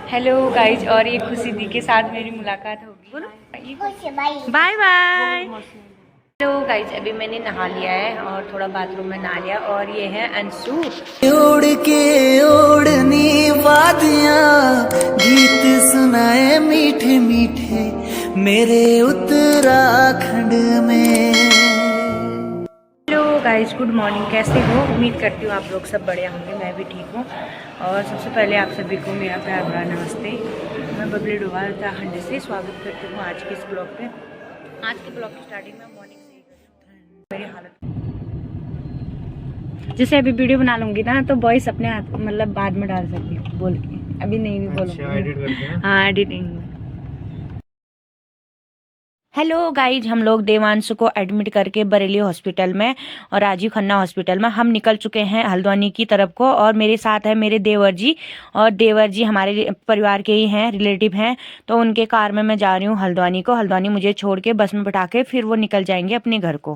Hello guys, और ये खुशी दी के साथ मेरी मुलाकात होगी। बोलो बाय बाय। हेलो गाइज, अभी मैंने नहा लिया है और थोड़ा बाथरूम में नहा लिया। और ये है अंशु। उड़ के ओढ़नी वादियाँ गीत सुनाए मीठे मीठे मेरे उत्तराखंड में। Hello guys, good morning. कैसे हो? उम्मीद करती हूँ आप लोग सब बढ़िया होंगे। मैं भी ठीक हूँ। और सबसे पहले आप सभी को मेरा प्यार भरा नमस्ते। मैं बबली डोभाल उत्तराखंड से स्वागत करती हूँ आज के इस ब्लॉग पे। आज के ब्लॉग की स्टार्टिंग में मॉर्निंग से ही कर रही हूँ। मेरी हालत जैसे अभी वीडियो बना लूँगी ना तो वॉइस अपने हाथ मतलब बाद में डाल सकती हूँ बोल के, अभी नहीं भी बोलूँगी। हाँ, एडिटिंग। हेलो गाइज, हम लोग देवांशु को एडमिट करके बरेली हॉस्पिटल में और राजीव खन्ना हॉस्पिटल में हम निकल चुके हैं हल्द्वानी की तरफ को। और मेरे साथ है मेरे देवर जी, और देवर जी हमारे परिवार के ही हैं, रिलेटिव हैं। तो उनके कार में मैं जा रही हूँ हल्द्वानी को। हल्द्वानी मुझे छोड़ के बस में बैठा के फिर वो निकल जाएंगे अपने घर को।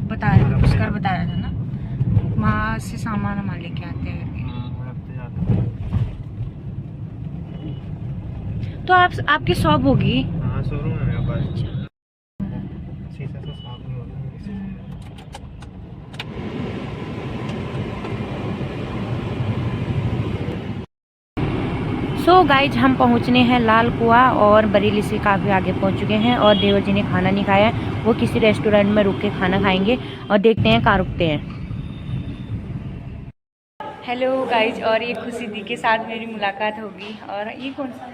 बता रहे पुष्कर बता रहा था ना, वहाँ से सामान हमारे लेके आते हैं। तो आपकी शॉप होगी? शोरूम है मेरे पास। शीशा से साफ नहीं होता। सो गाइज, हम पहुंचने हैं लाल कुआं और बरेली से काफ़ी आगे पहुंच चुके हैं। और देवर जी ने खाना नहीं खाया है, वो किसी रेस्टोरेंट में रुक के खाना खाएंगे और देखते हैं कहाँ रुकते हैं। हेलो गाइज, और ये खुशी दी के साथ मेरी मुलाकात होगी। और ये कौन सा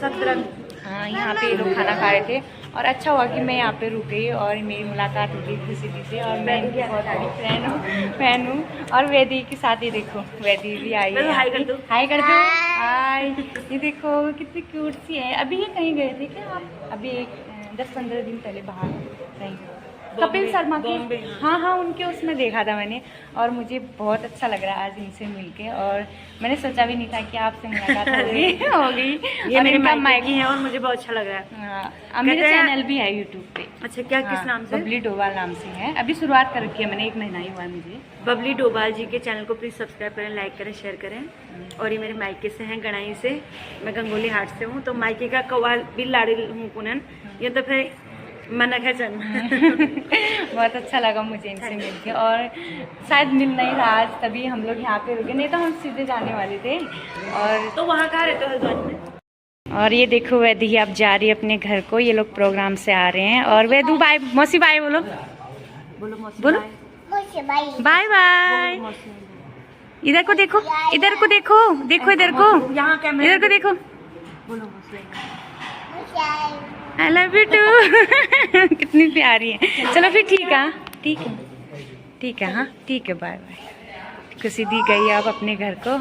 शतरंज? हाँ, यहाँ पे ये लोग खाना खा रहे थे और अच्छा हुआ कि मैं यहाँ पे रुक गई और मेरी मुलाकात हो गई खुशी दी से। और मैं इनकी बहुत बड़ी फैन हूँ। और वैदी के साथ ही देखो, वैदी भी आई है। हाय कर दो, हाय कर दो, हाय। ये देखो कितनी क्यूट सी है। अभी ये कहीं गए थे क्या आप? अभी 10-15 दिन पहले बाहर कहीं कपिल शर्मा के, हाँ, उनके उसमें देखा था मैंने। और मुझे बहुत अच्छा लग रहा है आज इनसे मिलके। और मैंने सोचा भी नहीं था कि आपसे मुलाकात होगी। ये मेरी मायकी है और मुझे बहुत अच्छा लग रहा है। हाँ, मेरा चैनल भी है यूट्यूब पे। अच्छा, क्या किस नाम से? बबली डोभाल नाम से है। अभी शुरुआत कर रखी है मैंने, 1 महीना ही हुआ है मुझे। बबली डोभाल जी के चैनल को प्लीज़ सब्सक्राइब करें, लाइक करें, शेयर करें। और ये मेरे मायके से हैं, गणाई से। मैं गंगोली हाट से हूँ, तो मायके का कवाल भी लाड़ी हूँ कुनन। ये तो फिर मन है चल। बहुत अच्छा लगा मुझे इनसे मिलके। और शायद मिल नहीं रहा आज, तभी हम लोग यहाँ पे रुके, नहीं तो हम सीधे जाने वाले थे। और तो वहाँ कहाँ रहते हो हल्द्वानी में? और ये देखो वैदी अब जा रही है अपने घर को। ये लोग प्रोग्राम से आ रहे हैं। और वैदू बाय, मौसी बाय बोलो, बोलो बाय बाय। इधर को देखो, इधर को देखो, देखो इधर को, यहाँ कैमरे इधर को देखो। बोलो आई लव यू टू। कितनी प्यारी है। चलो फिर ठीक है, ठीक है, ठीक है, हाँ ठीक है, बाय बाय। खुशी दी गई अब अपने घर को।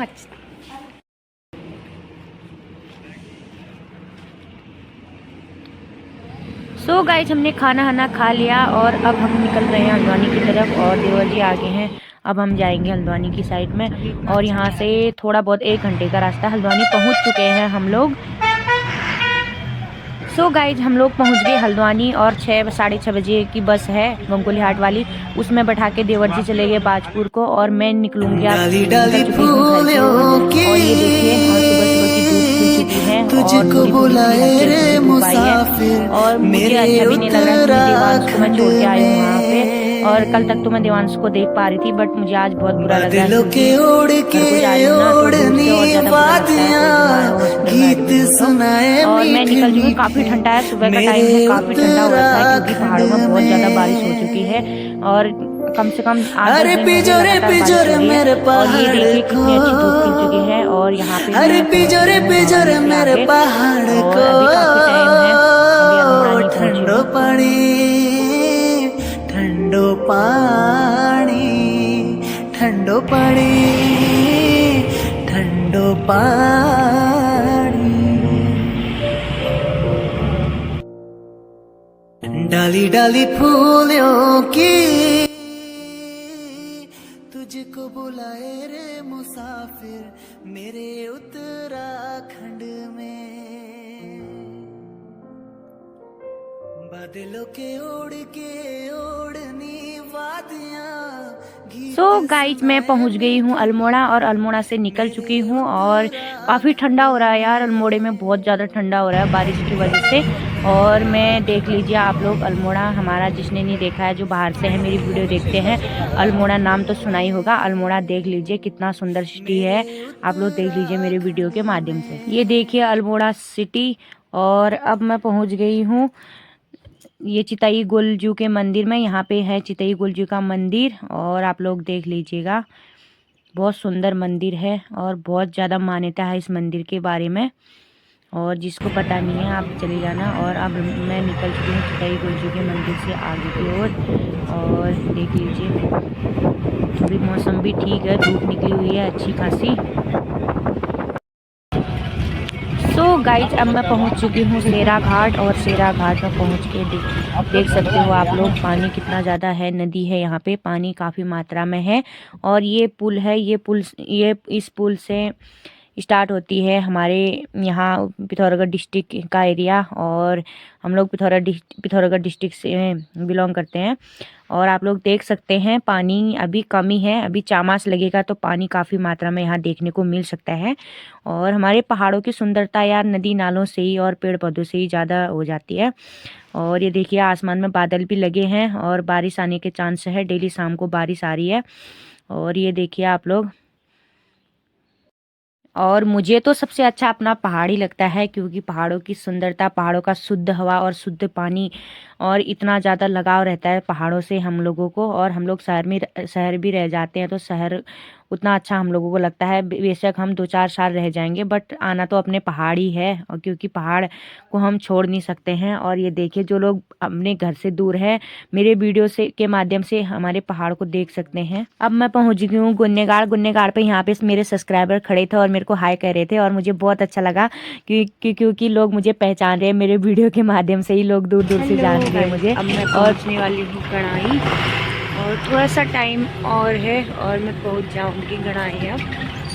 सो गाइज, हमने खाना खा लिया और अब हम निकल रहे हैं हल्द्वानी की तरफ। और देवर जी आगे हैं, अब हम जाएंगे हल्द्वानी की साइड में। और यहाँ से थोड़ा बहुत 1 घंटे का रास्ता। हल्द्वानी पहुँच चुके हैं हम लोग। सो गाइज, हम लोग पहुंच गए हल्द्वानी। और 6-6:30 बजे की बस है गंगोली हाट वाली, उसमें बैठा के देवर जी चले गए बाजपुर को। और मैं निकलूंगी आप। और ये देखिए, सुबह की धूप खिल चुकी है और और मुझे अच्छा भी नहीं लग रहा है। देवांश को मैं छोड़ के आई हूँ वहाँ पे। और कल तक तो मैं देवांश को देख पा रही थी, बट मुझे आज बहुत बुरा लग रहा है क्योंकि घर को जा रही हूँ ना, तो दूर से और ज्यादा बुरा लगता है। और मैं निकल चुकी हूँ, काफी ठंडा है, सुबह का टाइम है, काफी ठंडा हो रखा है क्योंकि पहाड़ों में बहुत ज्यादा बारिश हो चुकी है। और कम से कम 8-10 दिन हो गए लगातार बारिश हो रही है। और ये देखिए कितनी अच्छी धूप खिल चुकी है। और यहाँ पे मैं मेरे पहाड़ को, और अभी काफी टाइम है, अभी अल्मोड़ा नहीं पहुंची हूँ। ठंडो पानी, ठंडो पानी, ठंडो पानी। डाली डाली फूलों की तुझको बुलाए रे मुसाफिर मेरे उत्तराखंड में। बादलों के ओढ़ के ओढ़नी सो गाइज मैं पहुंच गई हूँ अल्मोड़ा और अल्मोड़ा से निकल चुकी हूँ और काफ़ी ठंडा हो रहा है यार। अल्मोड़े में बहुत ज़्यादा ठंडा हो रहा है बारिश की वजह से। और मैं देख लीजिए आप लोग अल्मोड़ा हमारा, जिसने नहीं देखा है, जो बाहर से है मेरी वीडियो देखते हैं, अल्मोड़ा नाम तो सुना ही होगा। अल्मोड़ा देख लीजिए कितना सुंदर सिटी है, आप लोग देख लीजिए मेरे वीडियो के माध्यम से। ये देखिए अल्मोड़ा सिटी। और अब मैं पहुँच गई हूँ ये चितई गुलजू के मंदिर में। यहाँ पे है चितई गुलजू का मंदिर और आप लोग देख लीजिएगा, बहुत सुंदर मंदिर है और बहुत ज़्यादा मान्यता है इस मंदिर के बारे में। और जिसको पता नहीं है आप चले जाना। और अब मैं निकल चुकी हूँ चितई गुलजू के मंदिर से आगे की ओर। और देख लीजिए अभी मौसम भी ठीक है, धूप निकली हुई है अच्छी खासी। सो गाइज अब मैं पहुंच चुकी हूँ सेरा घाट। और सेरा घाट में पहुंच के देख सकते हो आप लोग पानी कितना ज़्यादा है। नदी है यहाँ पे, पानी काफ़ी मात्रा में है। और ये पुल है, ये इस पुल से स्टार्ट होती है हमारे यहाँ पिथौरागढ़ डिस्ट्रिक्ट का एरिया। और हम लोग पिथौरागढ़ डिस्ट्रिक्ट से बिलोंग करते हैं। और आप लोग देख सकते हैं पानी अभी कमी है, अभी चामास लगेगा तो पानी काफ़ी मात्रा में यहाँ देखने को मिल सकता है। और हमारे पहाड़ों की सुंदरता यार नदी नालों से ही और पेड़ पौधों से ही ज़्यादा हो जाती है। और ये देखिए आसमान में बादल भी लगे हैं और बारिश आने के चांस है, डेली शाम को बारिश आ रही है। और ये देखिए आप लोग, और मुझे तो सबसे अच्छा अपना पहाड़ ही लगता है, क्योंकि पहाड़ों की सुंदरता, पहाड़ों का शुद्ध हवा और शुद्ध पानी, और इतना ज़्यादा लगाव रहता है पहाड़ों से हम लोगों को। और हम लोग शहर भी रह जाते हैं तो शहर उतना अच्छा हम लोगों को लगता है। बेशक हम 2-4 साल रह जाएंगे बट आना तो अपने पहाड़ ही है, और क्योंकि पहाड़ को हम छोड़ नहीं सकते हैं। और ये देखिए जो लोग अपने घर से दूर है मेरे वीडियो से के माध्यम से हमारे पहाड़ को देख सकते हैं। अब मैं पहुंच गई हूँ गुन्नेगाड़ पे। यहाँ पे मेरे सब्सक्राइबर खड़े थे और मेरे को हाय कह रहे थे और मुझे बहुत अच्छा लगा क्योंकि लोग मुझे पहचान रहे हैं मेरे वीडियो के माध्यम से ही, लोग दूर दूर से जान रहे हैं मुझे। अब मैं पहुंचने वाली हूँ गणाई और थोड़ा सा टाइम और है और मैं पहुंच जाऊंगी गणाई। अब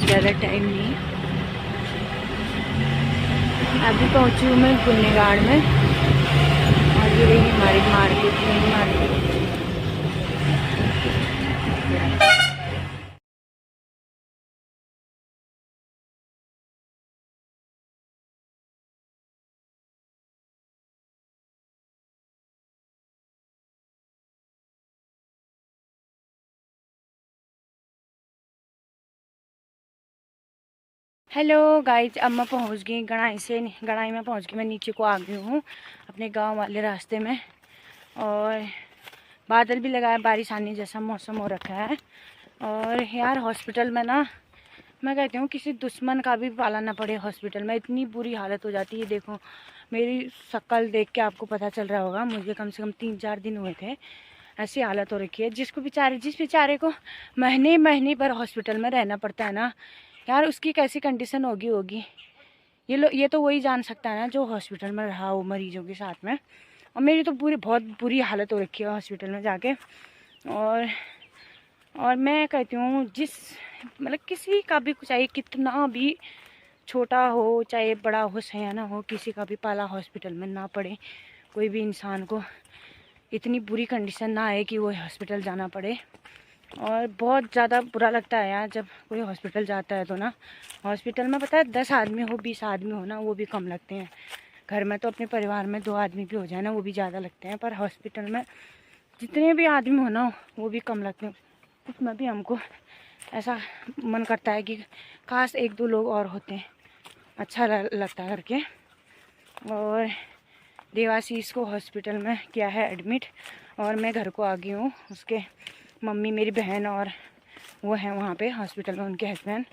ज़्यादा टाइम नहीं, अभी पहुंची हूँ मैं गुन्नेगाड़ में। और ये रही हमारी मार्केट। हेलो गाइज अब मैं पहुंच गई गणाई में पहुंच गई। मैं नीचे को आ गई हूँ अपने गांव वाले रास्ते में। और बादल भी लगा है, बारिश आने जैसा मौसम हो रखा है। और यार हॉस्पिटल में ना, मैं कहती हूँ किसी दुश्मन का भी पाला ना पड़े हॉस्पिटल में, इतनी बुरी हालत हो जाती है। देखो मेरी शक्ल देख के आपको पता चल रहा होगा, मुझे कम से कम 3-4 दिन हुए थे, ऐसी हालत हो रखी है। जिस बेचारे को महीने भर हॉस्पिटल में रहना पड़ता है ना यार, उसकी कैसी कंडीशन होगी। ये तो वही जान सकता है ना जो हॉस्पिटल में रहा हो मरीजों के साथ में। और मेरी तो बहुत बुरी हालत हो रखी है हॉस्पिटल में जाके। और मैं कहती हूँ मतलब किसी का भी चाहे कितना भी छोटा हो चाहे बड़ा हो सयाना हो, किसी का भी पाला हॉस्पिटल में ना पड़े। कोई भी इंसान को इतनी बुरी कंडीशन ना आए कि वो हॉस्पिटल जाना पड़े। और बहुत ज़्यादा बुरा लगता है यार जब कोई हॉस्पिटल जाता है तो ना। हॉस्पिटल में पता है 10 आदमी हो 20 आदमी हो ना, वो भी कम लगते हैं। घर में तो अपने परिवार में 2 आदमी भी हो जाए ना, वो भी ज़्यादा लगते हैं। पर हॉस्पिटल में जितने भी आदमी हो ना वो भी कम लगते हैं। उसमें भी हमको ऐसा मन करता है कि काश 1-2 लोग और होते हैं, अच्छा लगता है करके। और देवाशीष को हॉस्पिटल में किया है एडमिट और मैं घर को आ गई हूँ। उसके मम्मी, मेरी बहन और वो हैं वहाँ पे हॉस्पिटल में, उनके हस्बैंड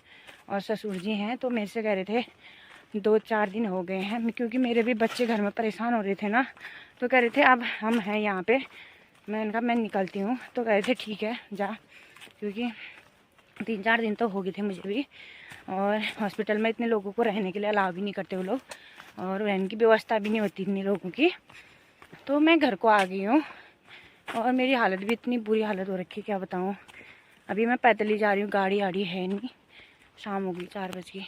और ससुर जी हैं। तो मेरे से कह रहे थे 2-4 दिन हो गए हैं, क्योंकि मेरे भी बच्चे घर में परेशान हो रहे थे ना, तो कह रहे थे अब हम हैं यहाँ पे। मैंने कहा मैं निकलती हूँ, तो कह रहे थे ठीक है जा, क्योंकि 3-4 दिन तो हो गए थे मुझे भी। और हॉस्पिटल में इतने लोगों को रहने के लिए अलाउ भी नहीं करते वो लोग, और रहने की व्यवस्था भी नहीं होती इतने लोगों की। तो मैं घर को आ गई हूँ और मेरी हालत भी इतनी बुरी हालत हो रखी है क्या बताऊँ। अभी मैं पैदल ही जा रही हूँ, गाड़ी आड़ी है नहीं, शाम हो गई 4 बज गई।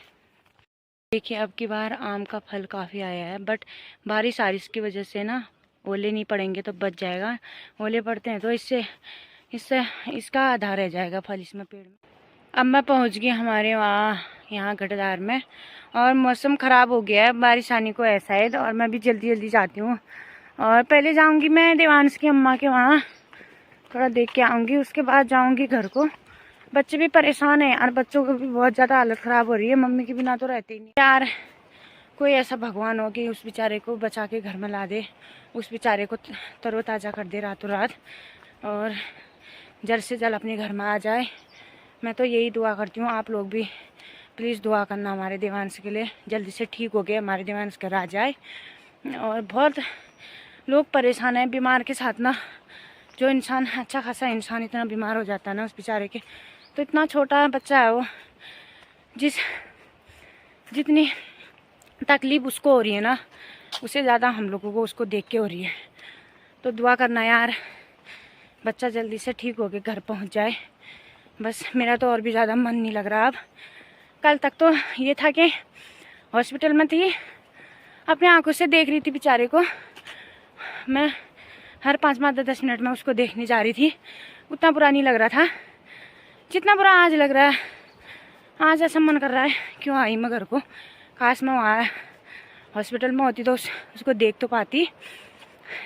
देखिए अब की बार आम का फल काफ़ी आया है, बट बारिश की वजह से ना ओले नहीं पड़ेंगे तो बच जाएगा। ओले पड़ते हैं तो इससे इससे इसका आधा रह जाएगा फल इसमें पेड़ में। अब मैं पहुंच गई हमारे वहाँ यहाँ गटदार में, और मौसम ख़राब हो गया है, बारिश आने को है शायद, और मैं भी जल्दी जल्दी जाती हूँ। और पहले जाऊँगी मैं देवांश की अम्मा के वहाँ, थोड़ा देख के आऊँगी, उसके बाद जाऊँगी घर को। बच्चे भी परेशान हैं यार, बच्चों को भी बहुत ज़्यादा हालत ख़राब हो रही है, मम्मी के बिना तो रहते ही नहीं यार। कोई ऐसा भगवान हो कि उस बेचारे को बचा के घर में ला दे, उस बेचारे को तरोताज़ा कर दे रातों रात, और जल्द से जल्द अपने घर में आ जाए। मैं तो यही दुआ करती हूँ, आप लोग भी प्लीज़ दुआ करना हमारे देवांश के लिए, जल्दी से ठीक हो गए हमारे देवांश घर आ जाए। और बहुत लोग परेशान हैं बीमार के साथ ना, जो इंसान अच्छा खासा इंसान इतना बीमार हो जाता है ना उस बेचारे के, तो इतना छोटा बच्चा है वो, जितनी तकलीफ़ उसको हो रही है ना, उससे ज़्यादा हम लोगों को उसको देख के हो रही है। तो दुआ करना यार, बच्चा जल्दी से ठीक हो के घर पहुंच जाए। बस मेरा तो और भी ज़्यादा मन नहीं लग रहा अब। कल तक तो ये था कि हॉस्पिटल में थी, अपने आंखों से देख रही थी बेचारे को, मैं हर 5-10 मिनट में उसको देखने जा रही थी, उतना बुरा नहीं लग रहा था जितना बुरा आज लग रहा है। आज ऐसा मन कर रहा है क्यों आई मैं घर को, काश मैं वहाँ हॉस्पिटल में होती तो उसको देख तो पाती।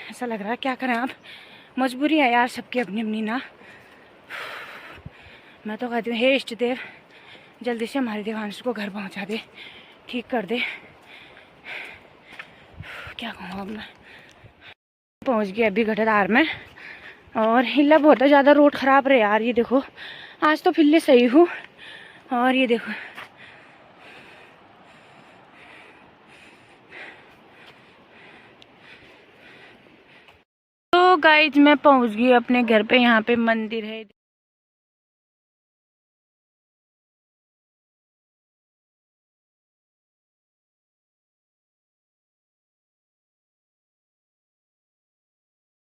ऐसा लग रहा है, क्या करें आप, मजबूरी है यार सबकी अपनी अपनी ना। मैं तो कहती हूँ हे इष्ट देव, जल्दी से हमारे देवांश को घर पहुँचा दे, ठीक कर दे। क्या कहूँ अब मैं। पहुँच गई अभी गटदार में, और हिला बहुत ज़्यादा रोड ख़राब रहे यार। ये देखो आज तो फिर सही हूँ, और ये देखो तो गाइज मैं पहुँच गई अपने घर पे। यहाँ पे मंदिर है।